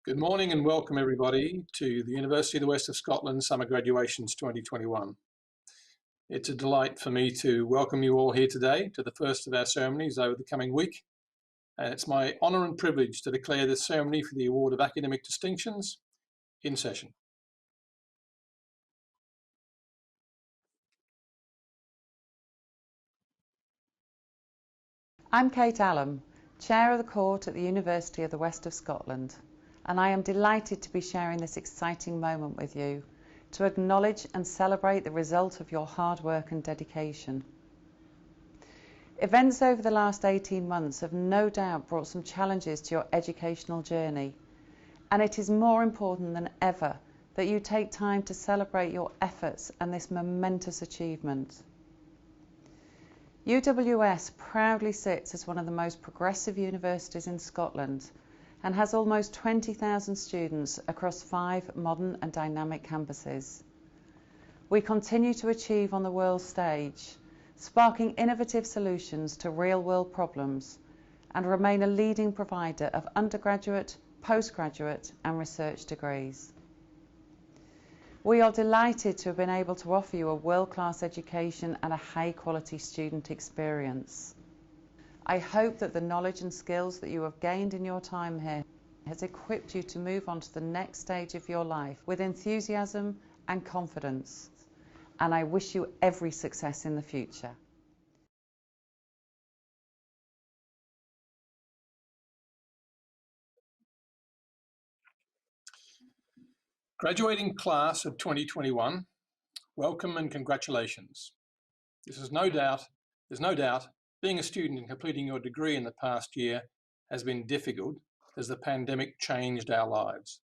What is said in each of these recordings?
Good morning and welcome everybody to the University of the West of Scotland Summer Graduations 2021. It's a delight for me to welcome you all here today to the first of our ceremonies over the coming week. And it's my honour and privilege to declare this ceremony for the Award of Academic Distinctions in session. I'm Kate Allam, Chair of the Court at the University of the West of Scotland, and I am delighted to be sharing this exciting moment with you to acknowledge and celebrate the result of your hard work and dedication. Events over the last 18 months have no doubt brought some challenges to your educational journey, and it is more important than ever that you take time to celebrate your efforts and this momentous achievement. UWS proudly sits as one of the most progressive universities in Scotland and has almost 20,000 students across 5 modern and dynamic campuses. We continue to achieve on the world stage, sparking innovative solutions to real-world problems, and remain a leading provider of undergraduate, postgraduate and research degrees. We are delighted to have been able to offer you a world-class education and a high-quality student experience. I hope that the knowledge and skills that you have gained in your time here has equipped you to move on to the next stage of your life with enthusiasm and confidence, and I wish you every success in the future. Graduating class of 2021, welcome and congratulations. There's no doubt, being a student and completing your degree in the past year has been difficult as the pandemic changed our lives.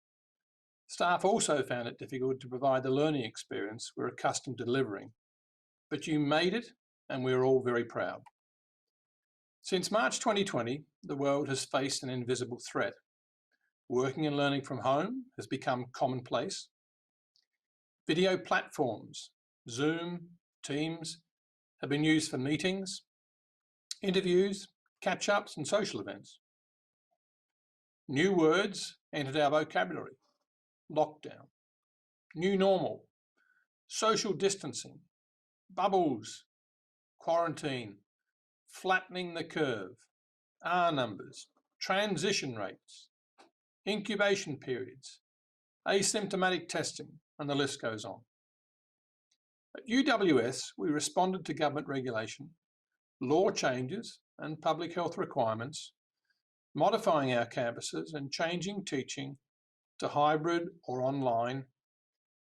Staff also found it difficult to provide the learning experience we're accustomed to delivering, but you made it and we're all very proud. Since March 2020, the world has faced an invisible threat. Working and learning from home has become commonplace. Video platforms, Zoom, Teams, have been used for meetings, interviews, catch-ups and social events. New words entered our vocabulary: lockdown, new normal, social distancing, bubbles, quarantine, flattening the curve, R numbers, transition rates, incubation periods, asymptomatic testing, and the list goes on. At UWS, we responded to government regulation, law changes, and public health requirements, modifying our campuses and changing teaching to hybrid or online,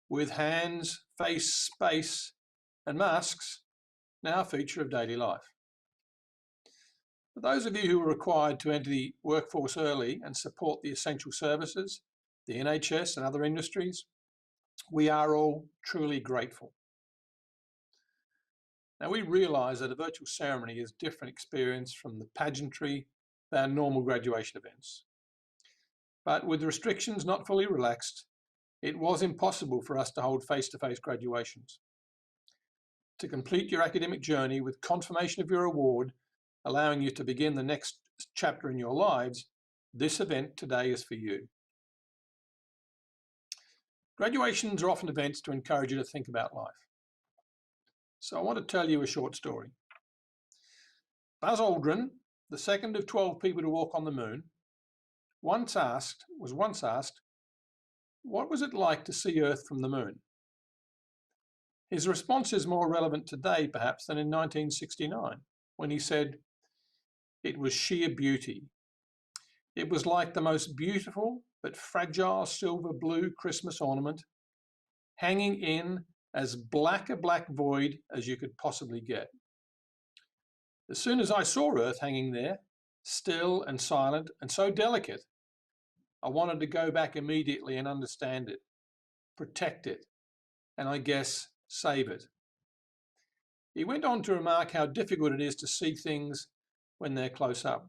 with hands, face, space, and masks now a feature of daily life. For those of you who were required to enter the workforce early and support the essential services, the NHS and other industries, we are all truly grateful. Now, we realise that a virtual ceremony is a different experience from the pageantry of our normal graduation events. But with restrictions not fully relaxed, it was impossible for us to hold face-to-face graduations. To complete your academic journey with confirmation of your award, allowing you to begin the next chapter in your lives, this event today is for you. Graduations are often events to encourage you to think about life. So I want to tell you a short story. Buzz Aldrin, the second of 12 people to walk on the moon, was once asked, what was it like to see Earth from the moon? His response is more relevant today, perhaps, than in 1969, when he said, it was sheer beauty. It was like the most beautiful but fragile silver blue Christmas ornament, hanging in as black a black void as you could possibly get. As soon as I saw Earth hanging there, still and silent and so delicate, I wanted to go back immediately and understand it, protect it, and I guess save it. He went on to remark how difficult it is to see things when they're close up.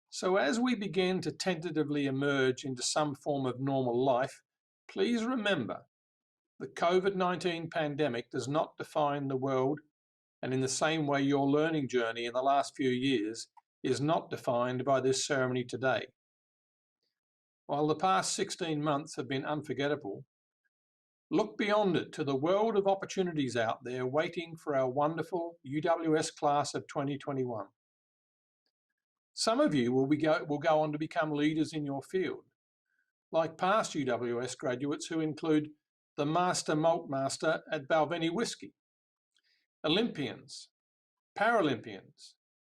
So as we begin to tentatively emerge into some form of normal life, please remember the COVID-19 pandemic does not define the world, and in the same way your learning journey in the last few years is not defined by this ceremony today. While the past 16 months have been unforgettable, look beyond it to the world of opportunities out there waiting for our wonderful UWS class of 2021. Some of you will go on to become leaders in your field, like past UWS graduates who include the Master Maltmaster at Balvenie Whiskey, Olympians, Paralympians,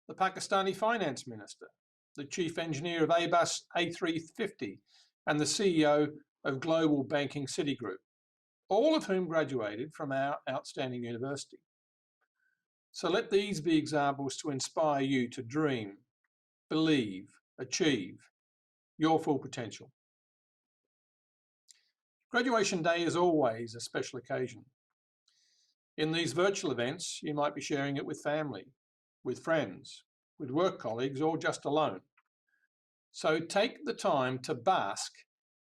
the Pakistani Finance Minister, the Chief Engineer of Airbus A350, and the CEO of Global Banking Citigroup, all of whom graduated from our outstanding university. So let these be examples to inspire you to dream, believe, achieve your full potential. Graduation day is always a special occasion. In these virtual events, you might be sharing it with family, with friends, with work colleagues, or just alone. So take the time to bask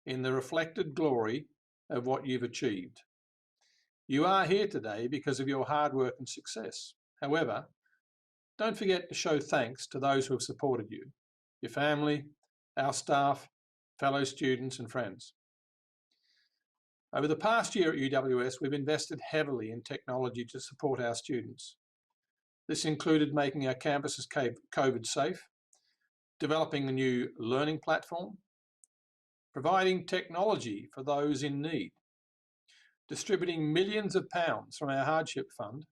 in the reflected glory of what you've achieved. You are here today because of your hard work and success. However, don't forget to show thanks to those who have supported you, your family, our staff, fellow students and friends. Over the past year at UWS, we've invested heavily in technology to support our students. This included making our campuses COVID safe, developing a new learning platform, providing technology for those in need, distributing millions of pounds from our hardship fund,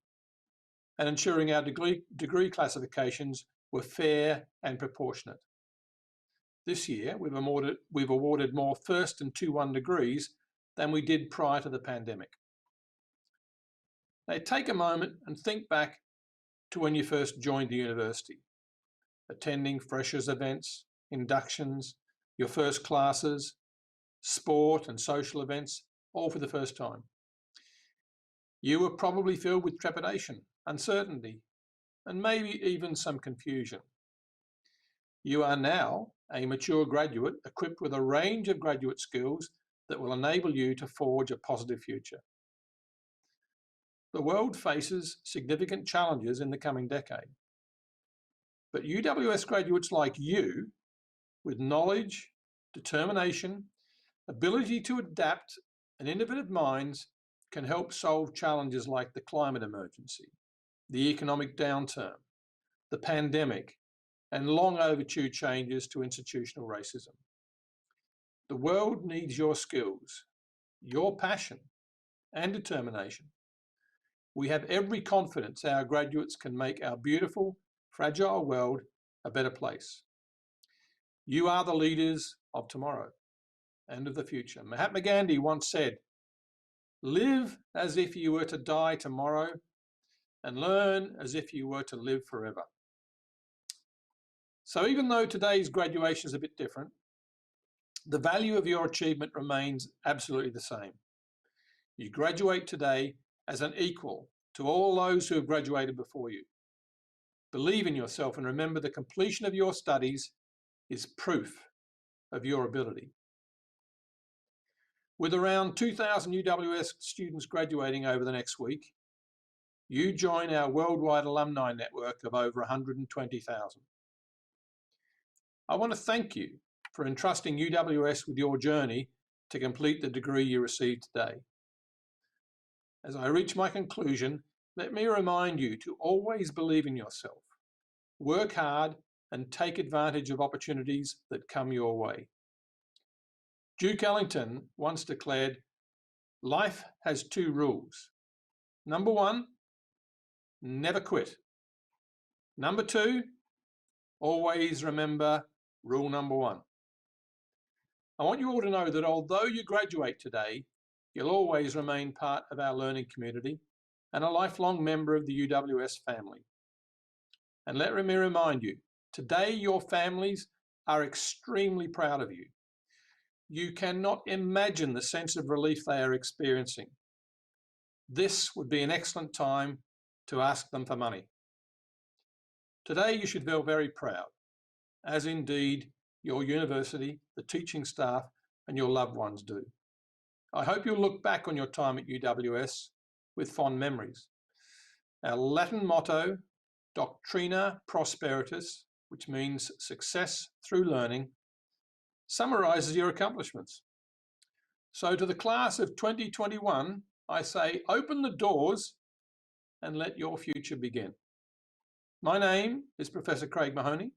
and ensuring our degree classifications were fair and proportionate. This year, we've awarded more first and 2-1 degrees than we did prior to the pandemic. Now, take a moment and think back to when you first joined the university, attending freshers events, inductions, your first classes, sport and social events, all for the first time. You were probably filled with trepidation, uncertainty, and maybe even some confusion. You are now a mature graduate equipped with a range of graduate skills that will enable you to forge a positive future. The world faces significant challenges in the coming decade. But UWS graduates like you, with knowledge, determination, ability to adapt, and innovative minds, can help solve challenges like the climate emergency, the economic downturn, the pandemic, and long overdue changes to institutional racism. The world needs your skills, your passion, and determination. We have every confidence our graduates can make our beautiful, fragile world a better place. You are the leaders of tomorrow and of the future. Mahatma Gandhi once said, "Live as if you were to die tomorrow and learn as if you were to live forever." So even though today's graduation is a bit different, the value of your achievement remains absolutely the same. You graduate today as an equal to all those who have graduated before you. Believe in yourself and remember the completion of your studies is proof of your ability. With around 2,000 UWS students graduating over the next week, you join our worldwide alumni network of over 120,000. I want to thank you for entrusting UWS with your journey to complete the degree you received today. As I reach my conclusion, let me remind you to always believe in yourself, work hard, and take advantage of opportunities that come your way. Duke Ellington once declared, "Life has 2 rules. Number 1, never quit. Number 2, always remember rule number 1. I want you all to know that although you graduate today, you'll always remain part of our learning community and a lifelong member of the UWS family. And let me remind you, today your families are extremely proud of you. You cannot imagine the sense of relief they are experiencing. This would be an excellent time to ask them for money. Today you should feel very proud, as indeed your university, the teaching staff, and your loved ones do. I hope you'll look back on your time at UWS with fond memories. Our Latin motto, Doctrina Prosperitas, which means success through learning, summarises your accomplishments. So to the class of 2021, I say, open the doors and let your future begin. My name is Professor Craig Mahoney,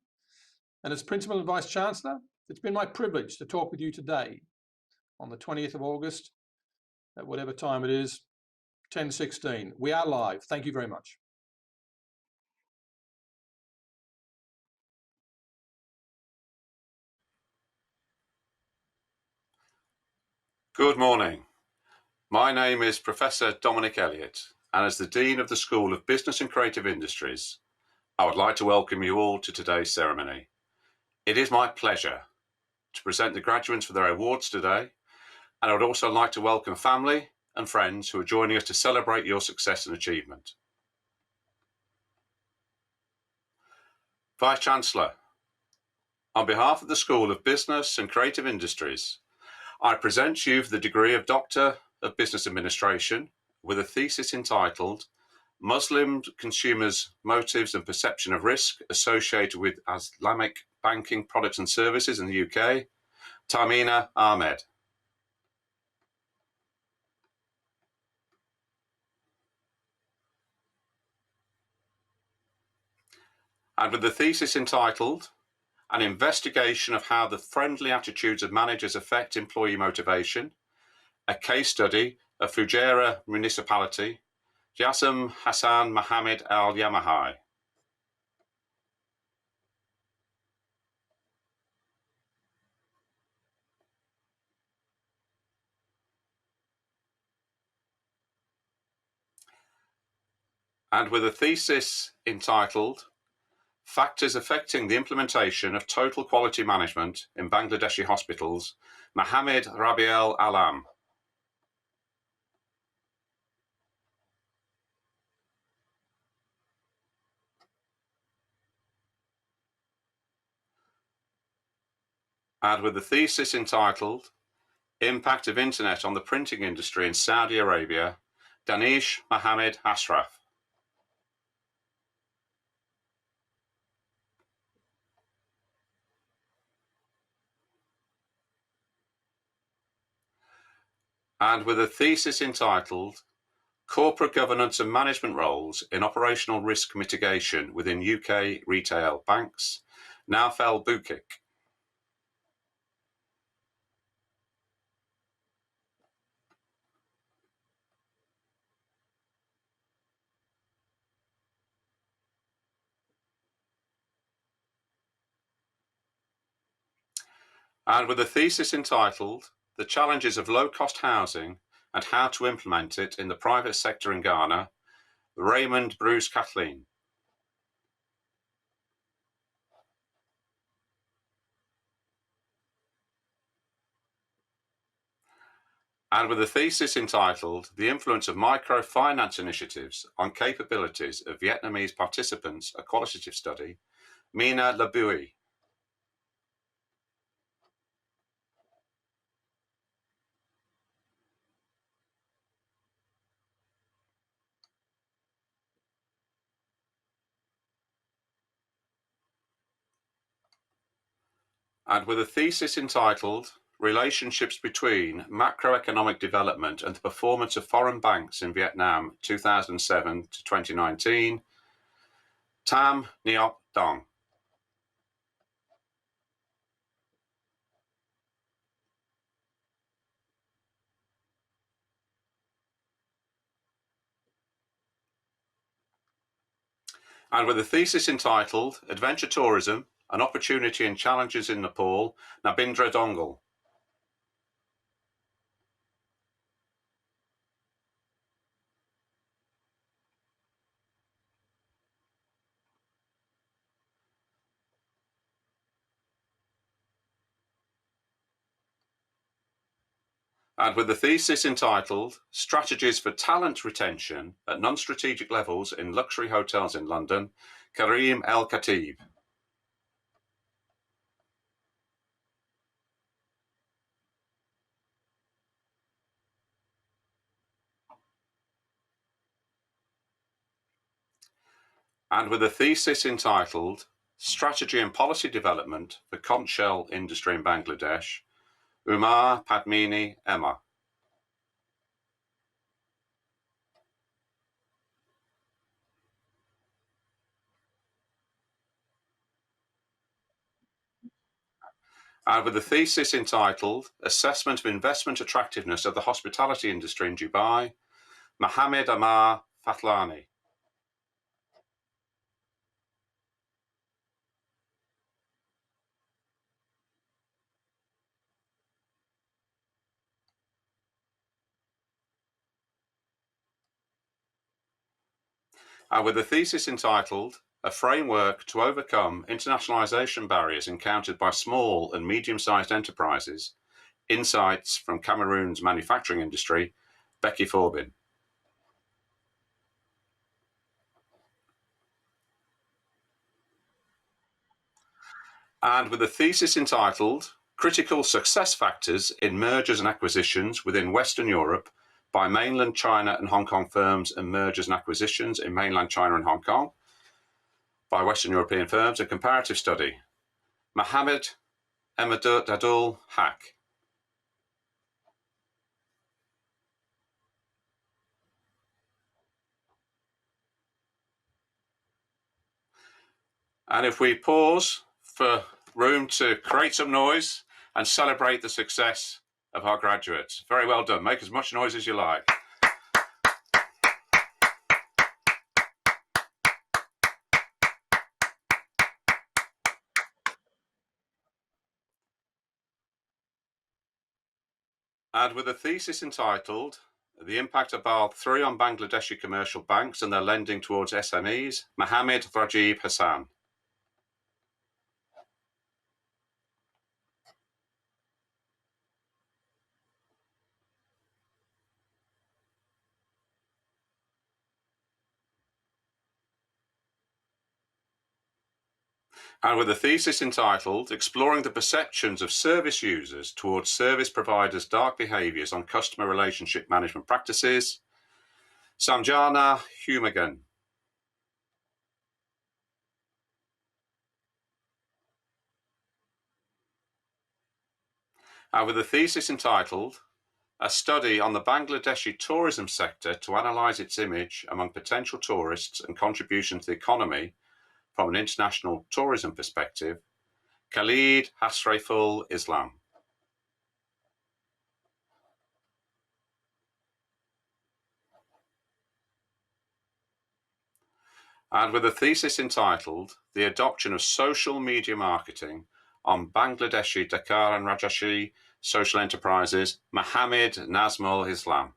and as Principal and Vice Chancellor, it's been my privilege to talk with you today on the 20th of August, at whatever time it is, 10:16. We are live. Thank you very much. Good morning. My name is Professor Dominic Elliott, and as the Dean of the School of Business and Creative Industries, I would like to welcome you all to today's ceremony. It is my pleasure to present the graduates for their awards today, and I would also like to welcome family and friends who are joining us to celebrate your success and achievement. Vice Chancellor, on behalf of the School of Business and Creative Industries, I present you for the degree of Doctor of Business Administration with a thesis entitled Muslim Consumers' Motives and Perception of Risk Associated with Islamic Banking Products and Services in the UK, Tamina Ahmed. And with the thesis entitled An Investigation of How the Friendly Attitudes of Managers Affect Employee Motivation, a case study of Fujairah Municipality, Jassim Hassan Mohammed Al Yamahai. And with a thesis entitled Factors Affecting the Implementation of Total Quality Management in Bangladeshi Hospitals, Mohammed Rabiel Alam. And with the thesis entitled Impact of Internet on the Printing Industry in Saudi Arabia, Danish Mohammed Ashraf. And with a thesis entitled Corporate Governance and Management Roles in Operational Risk Mitigation within UK Retail Banks, Naufel Bukik. And with a thesis entitled The Challenges of Low-Cost Housing and How to Implement It in the Private Sector in Ghana, Raymond Bruce Kathleen. And with a thesis entitled The Influence of Microfinance Initiatives on Capabilities of Vietnamese Participants, a Qualitative Study, Mina Labui. And with a thesis entitled Relationships Between Macroeconomic Development and the Performance of Foreign Banks in Vietnam 2007 to 2019, Tam Niop Dong. And with a thesis entitled Adventure Tourism, An Opportunity and Challenges in Nepal, Nabindra Dongal. And with the thesis entitled Strategies for Talent Retention at Non-Strategic Levels in Luxury Hotels in London, Kareem El Khatib. And with a thesis entitled Strategy and Policy Development for Conch Shell Industry in Bangladesh, Umar Padmini Emma. And with a thesis entitled Assessment of Investment Attractiveness of the Hospitality Industry in Dubai, Mohammed Amar Fatlani. And with a thesis entitled A Framework to Overcome Internationalization Barriers Encountered by Small and Medium-Sized Enterprises, Insights from Cameroon's Manufacturing Industry, Becky Forbin. And with a thesis entitled Critical Success Factors in Mergers and Acquisitions within Western Europe by Mainland China and Hong Kong Firms and Mergers and Acquisitions in Mainland China and Hong Kong by Western European Firms, a comparative study, Mohammed Emadadul Haq. And if we pause for room to create some noise and celebrate the success of our graduates. Very well done. Make as much noise as you like. And with a thesis entitled The Impact of Basel III on Bangladeshi Commercial Banks and Their Lending Towards SMEs, Mohammed Rajib Hassan. And with a thesis entitled Exploring the Perceptions of Service Users Towards Service Providers' Dark Behaviours on Customer Relationship Management Practices, Samjana Humagan. And with a thesis entitled A Study on the Bangladeshi Tourism Sector to Analyse its Image Among Potential Tourists and Contribution to the Economy from an International Tourism Perspective, Khalid Hasraiful Islam. And with a thesis entitled The Adoption of Social Media Marketing on Bangladeshi, Dhaka and Rajashree Social Enterprises, Mohammed Nazmul Islam.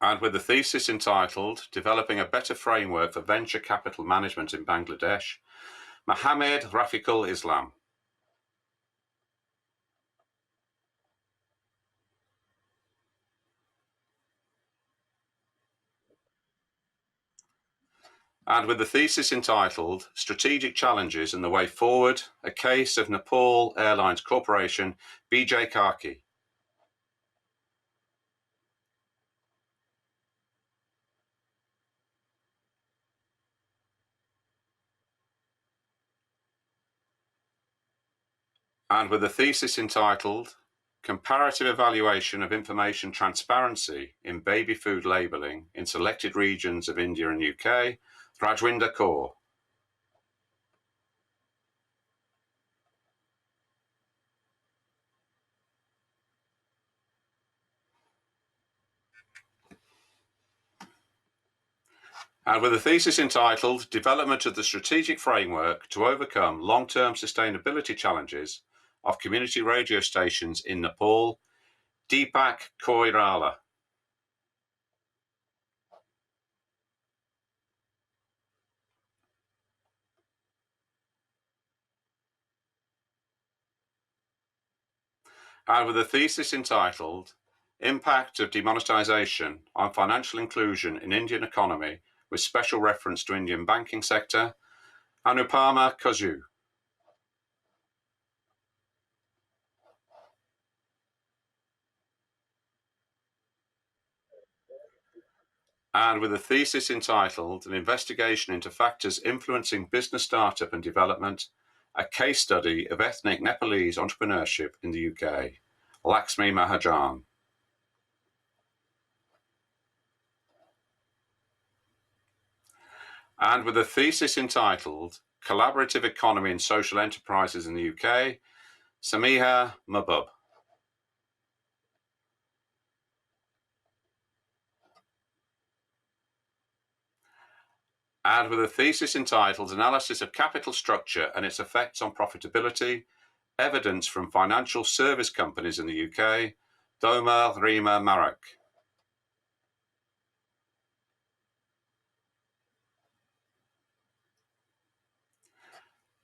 And with a thesis entitled Developing a Better Framework for Venture Capital Management in Bangladesh, Mohammed Rafiqul Islam. And with the thesis entitled Strategic Challenges and the Way Forward, a Case of Nepal Airlines Corporation, BJ Karki. And with a thesis entitled Comparative Evaluation of Information Transparency in Baby Food Labelling in Selected Regions of India and UK, Rajwinder Kaur. And with a thesis entitled Development of the Strategic Framework to Overcome Long-Term Sustainability Challenges of Community Radio Stations in Nepal, Deepak Koirala. And with a thesis entitled Impact of Demonetisation on Financial Inclusion in Indian Economy with special reference to Indian banking sector, Anupama Kozu. And with a thesis entitled An Investigation into Factors Influencing Business Startup and Development, a case study of ethnic Nepalese entrepreneurship in the UK, Lakshmi Mahajan. And with a thesis entitled Collaborative Economy and Social Enterprises in the UK, Samiha Mahbub. And with a thesis entitled Analysis of Capital Structure and its Effects on Profitability, Evidence from Financial Service Companies in the UK, Doma Rima Marak.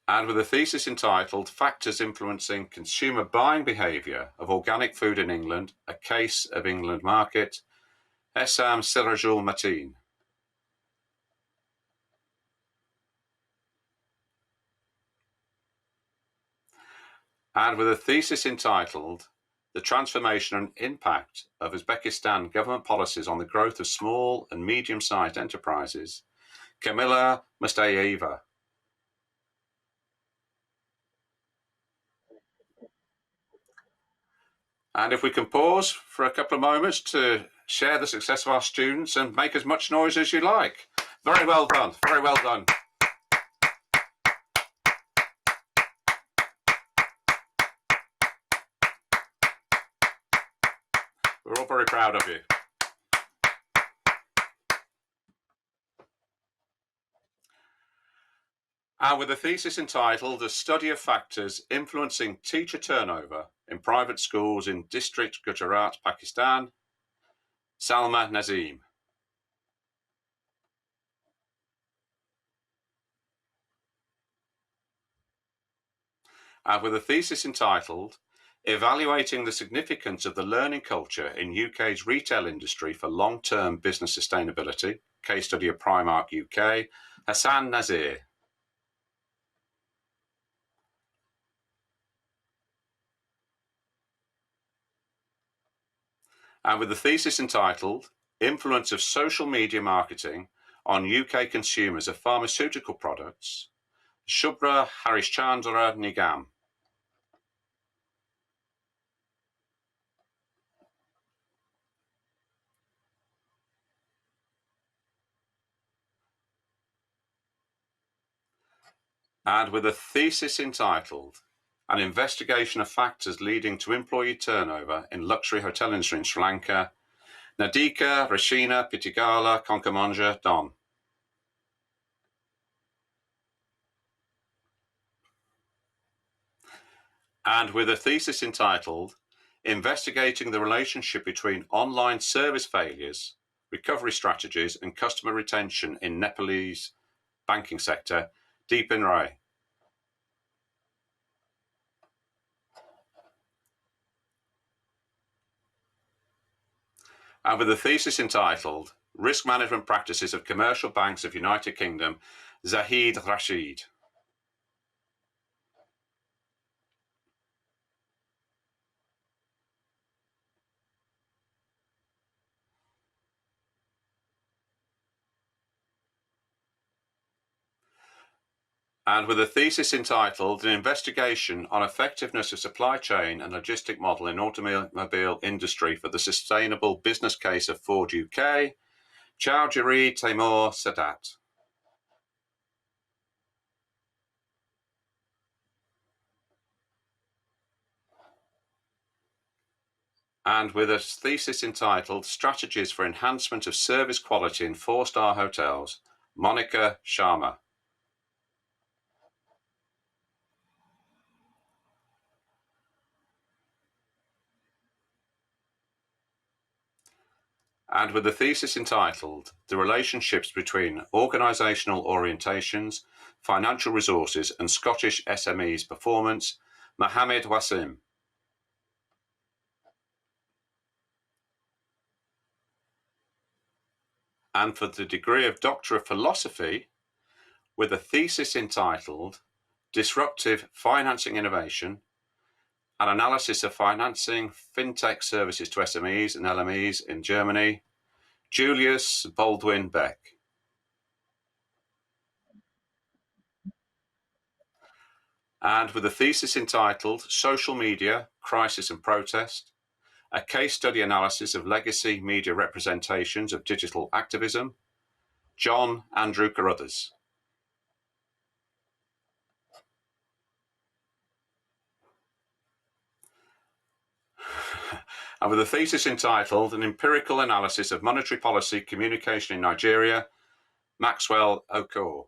And with a thesis entitled Factors Influencing Consumer Buying Behaviour of Organic Food in England, a Case of England Market, Essam Sirajul Mateen. And with a thesis entitled The Transformation and Impact of Uzbekistan Government Policies on the Growth of Small and Medium-Sized Enterprises, Kamila Mustayeva. And if we can pause for a couple of moments to share the success of our students and make as much noise as you like. Very well done, very well done. We're all very proud of you. And with a thesis entitled A Study of Factors Influencing Teacher Turnover in Private Schools in District Gujarat, Pakistan, Salma Nazim. And with a thesis entitled Evaluating the Significance of the Learning Culture in UK's Retail Industry for Long-Term Business Sustainability, case study of Primark UK, Hassan Nazir. And with the thesis entitled Influence of Social Media Marketing on UK Consumers of Pharmaceutical Products, Shubhra Harishchandra Nigam. And with a thesis entitled An Investigation of Factors Leading to Employee Turnover in Luxury Hotel Industry in Sri Lanka, Nadika Rashina Pitigala Konkamanja Don. And with a thesis entitled Investigating the Relationship Between Online Service Failures, Recovery Strategies and Customer Retention in Nepalese Banking Sector, Deepin Ray. And with a thesis entitled Risk Management Practices of Commercial Banks of United Kingdom, Zahid Rashid. And with a thesis entitled An Investigation on Effectiveness of Supply Chain and Logistic Model in Automobile Industry for the Sustainable Business Case of Ford UK, Chowdhury Taimur Sadat. And with a thesis entitled Strategies for Enhancement of Service Quality in 4-Star Hotels, Monica Sharma. And with a thesis entitled The Relationships Between Organisational Orientations, Financial Resources and Scottish SMEs Performance, Mohammed Wasim. and for the degree of Doctor of Philosophy with a thesis entitled Disruptive Financing Innovation, an analysis of financing fintech services to SMEs and LMEs in Germany, Julius Baldwin Beck. And with a thesis entitled Social Media, Crisis and Protest, a case study analysis of legacy media representations of digital activism, John Andrew Carruthers. And with a thesis entitled An Empirical Analysis of Monetary Policy Communication in Nigeria, Maxwell Okor.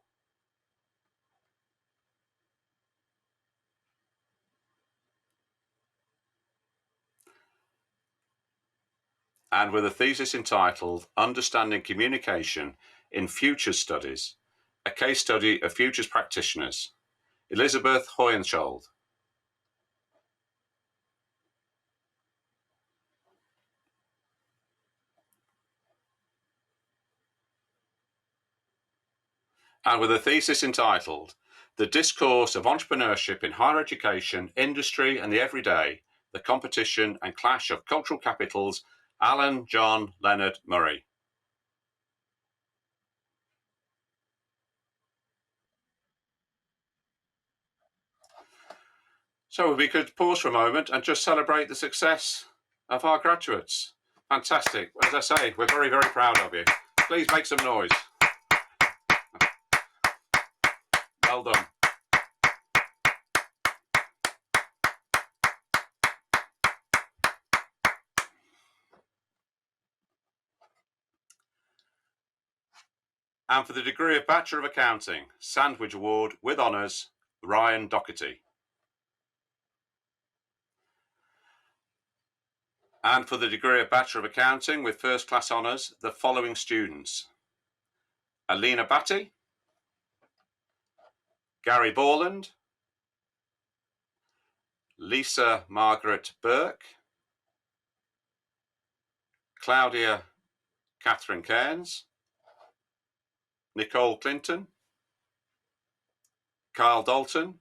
And with a thesis entitled Understanding Communication in Futures Studies, a case study of futures practitioners, Elizabeth Hoyenschold. And with a thesis entitled The Discourse of Entrepreneurship in Higher Education, Industry and the Everyday, the Competition and Clash of Cultural Capitals, Alan John Leonard Murray. So we could pause for a moment and just celebrate the success of our graduates. Fantastic. As I say, we're very, very proud of you. Please make some noise. Well done. And for the degree of Bachelor of Accounting, Sandwich Award with honours, Ryan Doherty. And for the degree of Bachelor of Accounting with first class honours, the following students: Alina Batty, Gary Borland, Lisa Margaret Burke, Claudia Catherine Cairns, Nicole Clinton, Carl Dalton,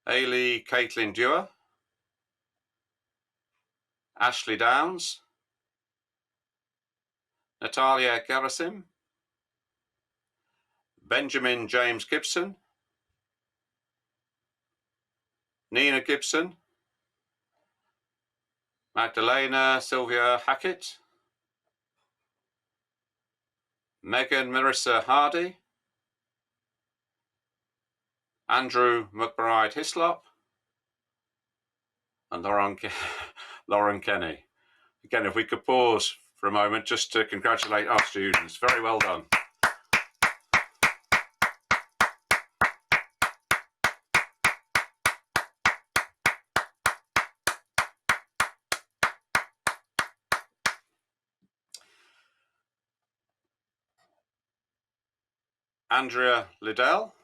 Ailey Caitlin Dewar, Ashley Downs, Natalia Gerasim, Benjamin James Gibson, Nina Gibson, Magdalena Sylvia Hackett, Megan Marissa Hardy, Andrew McBride Hislop, and Lauren Kenny. Again, if we could pause for a moment just to congratulate our students. Very well done. Andrea Liddell,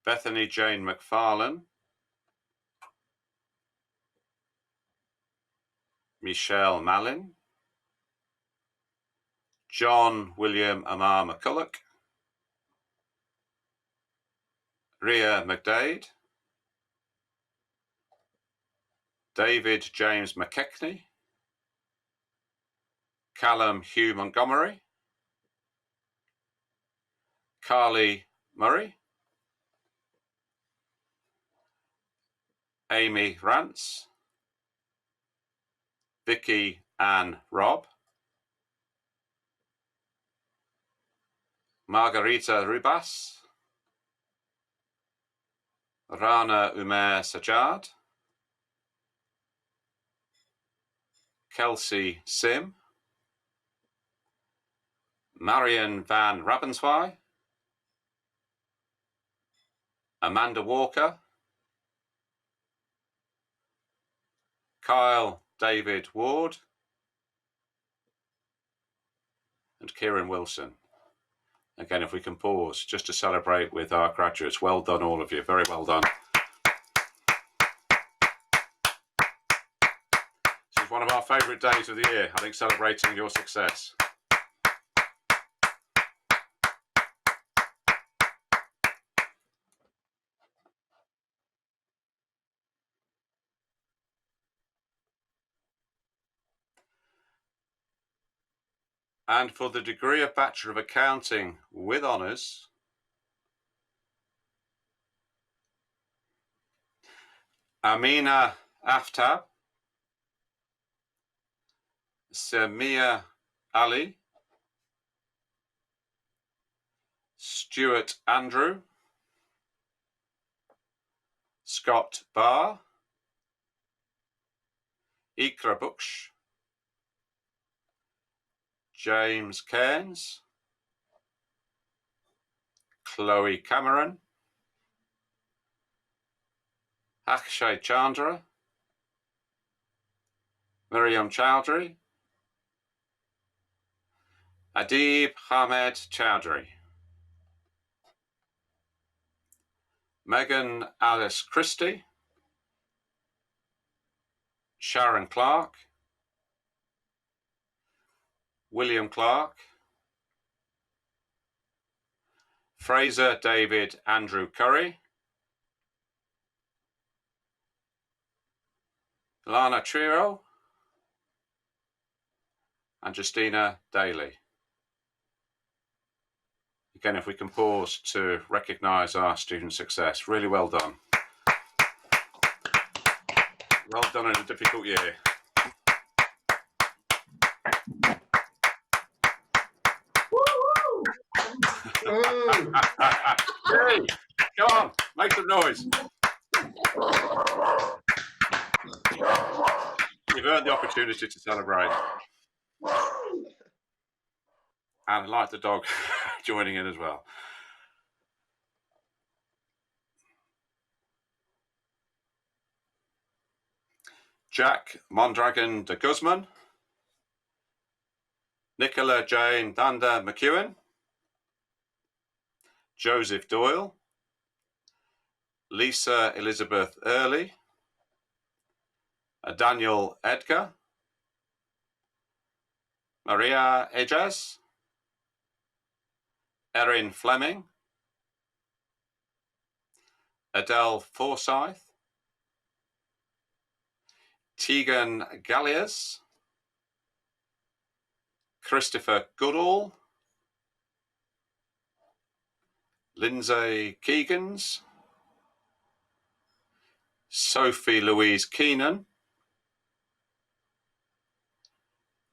Bethany Jane McFarlane, Michelle Mallin, John William Amar McCulloch, Ria McDade, David James McKechnie, Callum Hugh Montgomery, Carly Murray, Amy Rance, Vicky Ann Robb, Margarita Rubas, Rana Umair Sajad, Kelsey Sim, Marion Van Ravenswy, Amanda Walker, Kyle David Ward, and Kieran Wilson. Again, if we can pause just to celebrate with our graduates. Well done, all of you. Very well done. So one of our favourite days of the year, I think, celebrating your success. And for the degree of Bachelor of Accounting with honours, Amina Aftab, Samia Ali, Stuart Andrew, Scott Barr, Ikra Buksh, James Cairns, Chloe Cameron, Akshay Chandra, Miriam Chowdhury, Adib Hamed Chowdhury, Megan Alice Christie, Sharon Clark, William Clark, Fraser David Andrew Curry, Lana Trio, and Justina Daly. Again, if we can pause to recognise our student success. Really well done. Well done in a difficult year. Hey, come on, make some noise. You've earned the opportunity to celebrate. And I like the dog joining in as well. Jack Mondragon de Guzman, Nicola Jane Danda McEwen, Joseph Doyle, Lisa Elizabeth Early, Daniel Edgar, Maria Ejas, Erin Fleming, Adele Forsyth, Tegan Galliers, Christopher Goodall, Lindsay Keegans, Sophie Louise Keenan,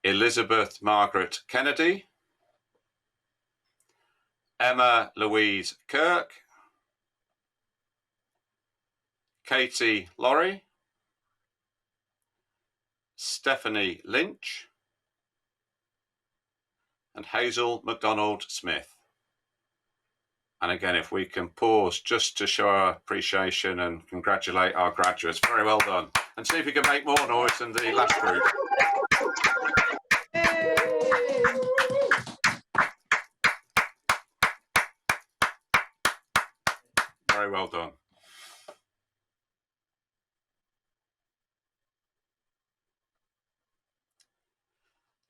Elizabeth Margaret Kennedy, Emma Louise Kirk, Katie Laurie, Stephanie Lynch, and Hazel MacDonald Smith. And again, if we can pause just to show our appreciation and congratulate our graduates. Very well done. And see if we can make more noise than the last group. Very well done.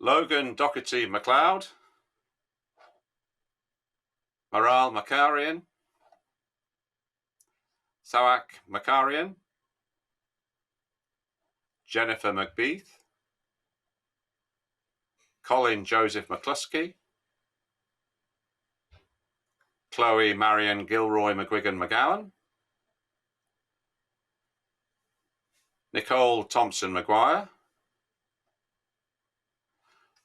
Logan Doherty McLeod, Maral Makarian, Sawak Makarian, Jennifer McBeath, Colin Joseph McCluskey, Chloe Marion Gilroy McGuigan McGowan, Nicole Thompson Maguire,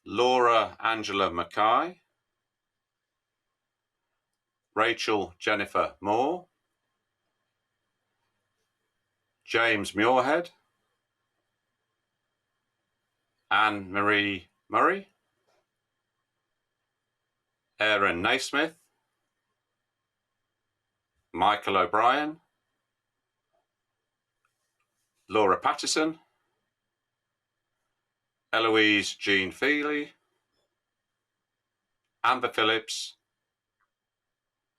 Laura Angela Mackay, Rachel Jennifer Moore, James Muirhead, Anne Marie Murray, Aaron Naismith, Michael O'Brien, Laura Pattison, Eloise Jean Feely, Amber Phillips,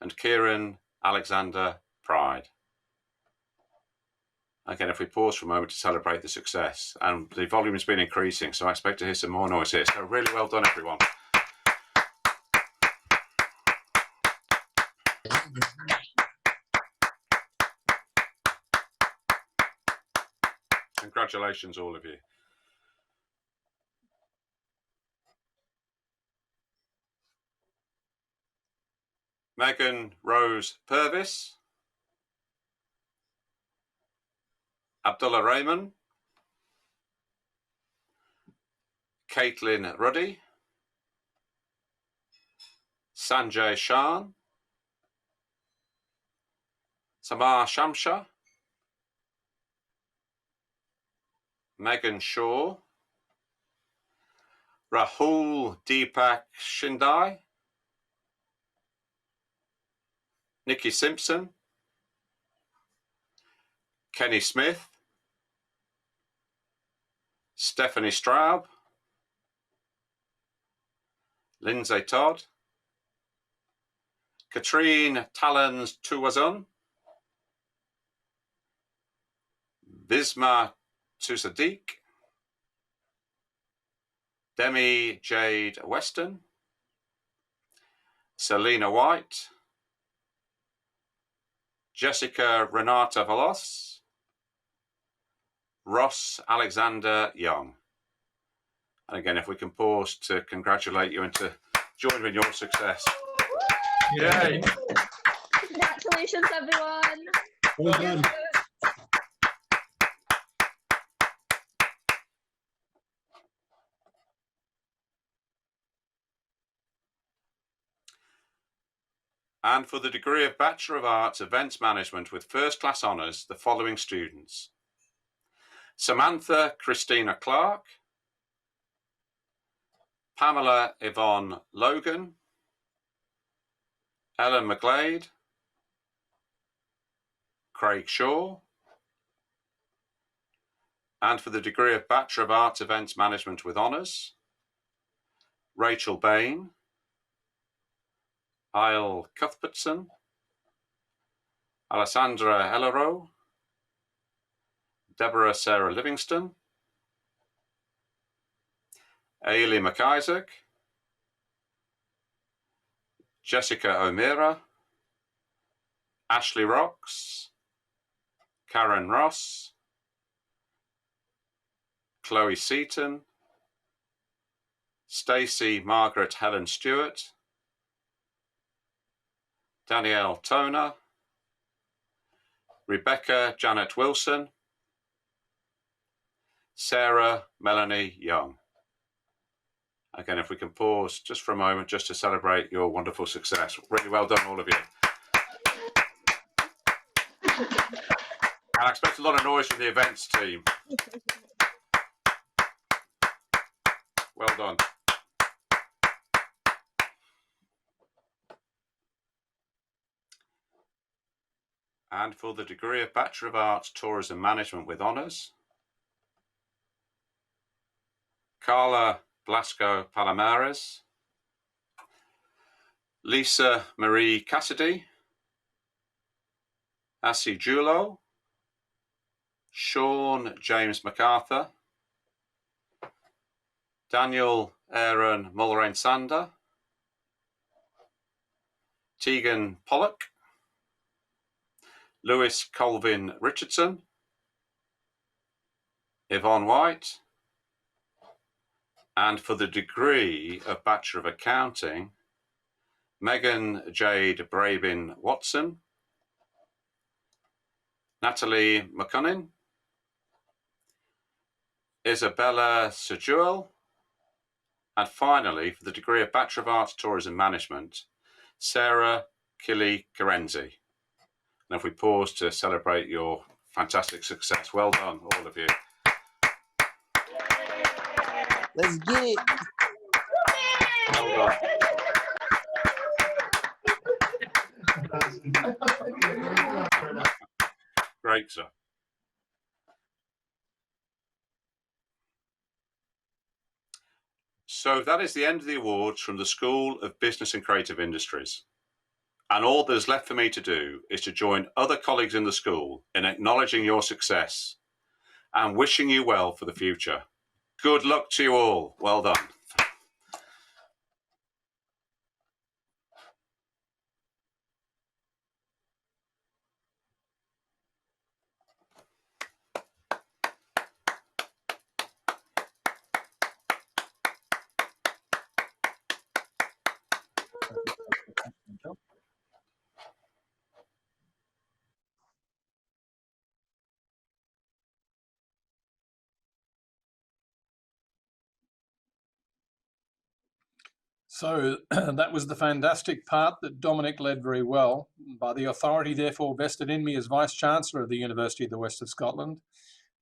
and Kieran Alexander Pride. Again, if we pause for a moment to celebrate the success, and the volume has been increasing, so I expect to hear some more noise here. So really well done, everyone. Congratulations, all of you. Megan Rose Purvis, Abdullah Rahman, Caitlin Ruddy, Sanjay Shan, Samar Shamsha, Megan Shaw, Rahul Deepak Shindai, Nikki Simpson, Kenny Smith, Stephanie Straub, Lindsay Todd, Katrine Talons Tuwazun, Bisma Tusadik, Demi Jade Weston, Selena White, Jessica Renata Valos, Ross Alexander Young. And again, if we can pause to congratulate you and to join you in your success. Yay! Congratulations, everyone. Well done. And for the degree of Bachelor of Arts Events Management with First Class Honours, the following students: Samantha Christina Clark, Pamela Yvonne Logan, Ellen McGlade, Craig Shaw. And for the degree of Bachelor of Arts Events Management with Honours, Rachel Bain, Isle Cuthbertson, Alessandra Hellero, Deborah Sarah Livingston, Ailey McIsaac, Jessica O'Meara, Ashley Rocks, Karen Ross, Chloe Seaton, Stacey Margaret Helen Stewart, Danielle Toner, Rebecca Janet Wilson, Sarah Melanie Young. Again, if we can pause just for a moment just to celebrate your wonderful success. Really well done, all of you. And I expect a lot of noise from the events team. Well done. And for the degree of Bachelor of Arts Tourism Management with Honours, Carla Blasco Palomares, Lisa Marie Cassidy, Assi Julo, Sean James MacArthur, Daniel Aaron Mulrain Sander, Tegan Pollock, Lewis Colvin Richardson, Yvonne White, and for the degree of Bachelor of Accounting, Megan Jade Brabin Watson, Natalie McCunnin, Isabella Sejuel, and finally, for the degree of Bachelor of Arts Tourism Management, Sarah Killy Carenzi. And if we pause to celebrate your fantastic success, well done, all of you. Let's get it. Well done. Great, sir. So that is the end of the awards from the School of Business and Creative Industries. And all there's left for me to do is to join other colleagues in the school in acknowledging your success and wishing you well for the future. Good luck to you all. Well done. So that was the fantastic part that Dominic led very well. By the authority therefore vested in me as Vice-Chancellor of the University of the West of Scotland,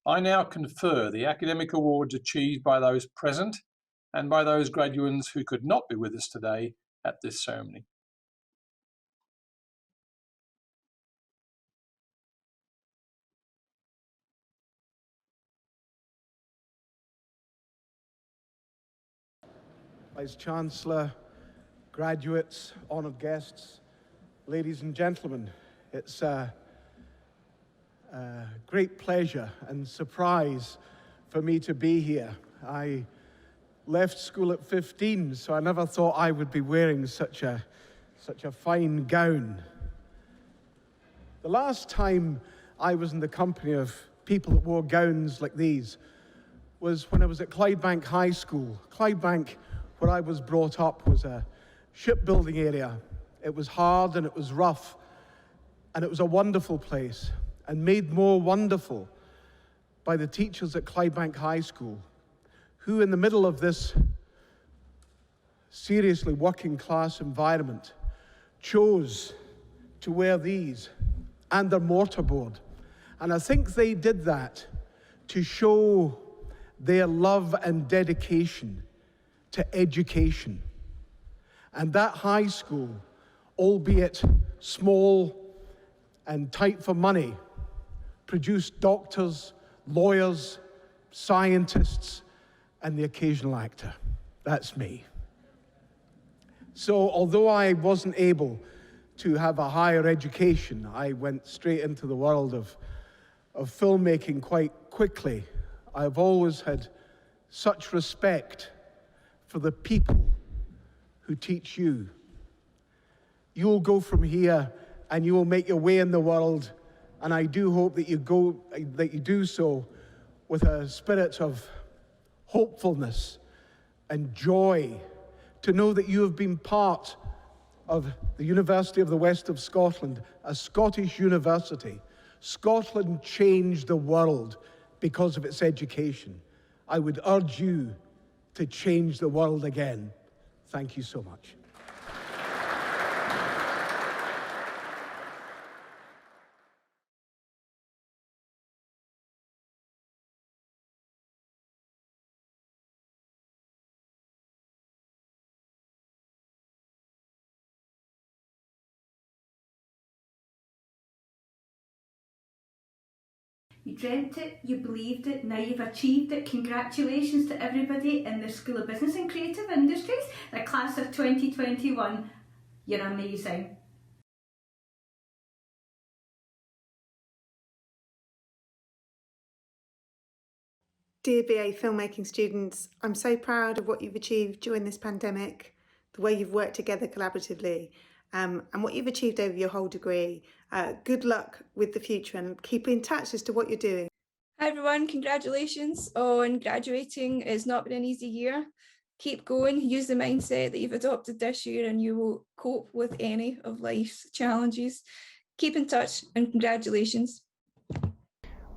I now confer the academic awards achieved by those present and by those graduates who could not be with us today at this ceremony. Vice-Chancellor, graduates, honoured guests, ladies and gentlemen, it's a great pleasure and surprise for me to be here. I left school at 15, so I never thought I would be wearing such a fine gown. The last time I was in the company of people that wore gowns like these was when I was at Clydebank High School. Clydebank, where I was brought up, was a shipbuilding area. It was hard and it was rough, and it was a wonderful place, and made more wonderful by the teachers at Clydebank High School, who in the middle of this seriously working class environment chose to wear these and their mortarboard. And I think they did that to show their love and dedication to education. And that high school, albeit small and tight for money, produced doctors, lawyers, scientists, and the occasional actor. That's me. So although I wasn't able to have a higher education, I went straight into the world of filmmaking quite quickly. I've always had such respect for the people who teach you. You'll go from here and you will make your way in the world, and I do hope that you do so with a spirit of hopefulness and joy, to know that you have been part of the University of the West of Scotland, a Scottish university. Scotland changed the world because of its education. I would urge you to change the world again. Thank you so much. You dreamt it, you believed it, now you've achieved it. Congratulations to everybody in the School of Business and Creative Industries, the class of 2021. You're amazing. Dear BA filmmaking students, I'm so proud of what you've achieved during this pandemic, the way you've worked together collaboratively, and what you've achieved over your whole degree. Good luck with the future and keep in touch as to what you're doing. Hi everyone, congratulations on graduating. It's not been an easy year. Keep going, use the mindset that you've adopted this year and you will cope with any of life's challenges. Keep in touch and congratulations.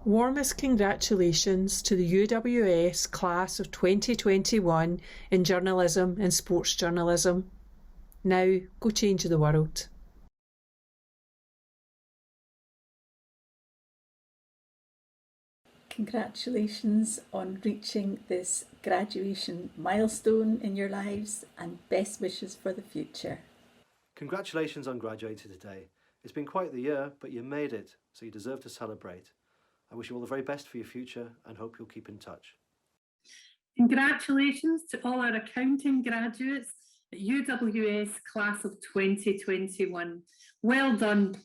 Warmest congratulations to the UWS class of 2021 in journalism and sports journalism. Now go change the world. Congratulations on reaching this graduation milestone in your lives, and best wishes for the future. Congratulations on graduating today. It's been quite the year, but you made it, so you deserve to celebrate. I wish you all the very best for your future and hope you'll keep in touch. Congratulations to all our accounting graduates UWS class of 2021. Well done.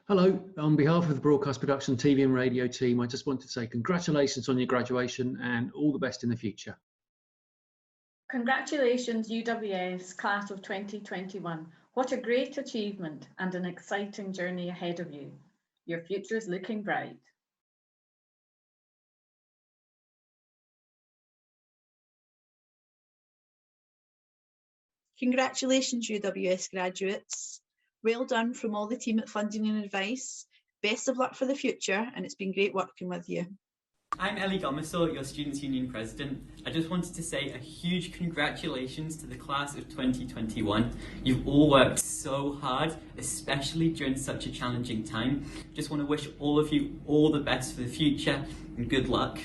Hello, on behalf of the Broadcast Production TV and Radio team, I just wanted to say congratulations on your graduation and all the best in the future. Congratulations UWS class of 2021. What a great achievement and an exciting journey ahead of you. Your future is looking bright. Congratulations UWS graduates. Well done from all the team at Funding and Advice. Best of luck for the future, and it's been great working with you. I'm Ellie Gomeso, your Students' Union President. I just wanted to say a huge congratulations to the class of 2021. You've all worked so hard, especially during such a challenging time. Just want to wish all of you all the best for the future and good luck.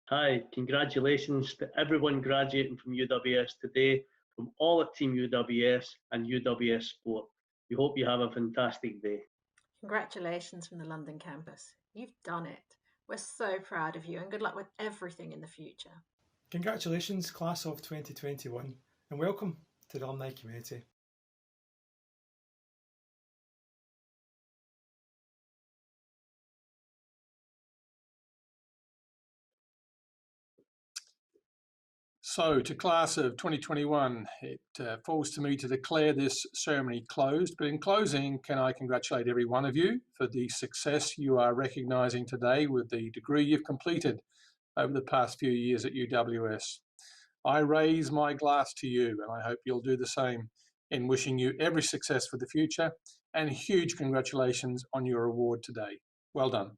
Hi, congratulations to everyone graduating from UWS today, from all at Team UWS and UWS Sport. We hope you have a fantastic day. Congratulations from the London campus. You've done it. We're so proud of you and good luck with everything in the future. Congratulations, class of 2021, and welcome to the alumni community. So, to class of 2021, it falls to me to declare this ceremony closed. But in closing, can I congratulate every one of you for the success you are recognising today with the degree you've completed over the past few years at UWS. I raise my glass to you, and I hope you'll do the same in wishing you every success for the future, and huge congratulations on your award today. Well done.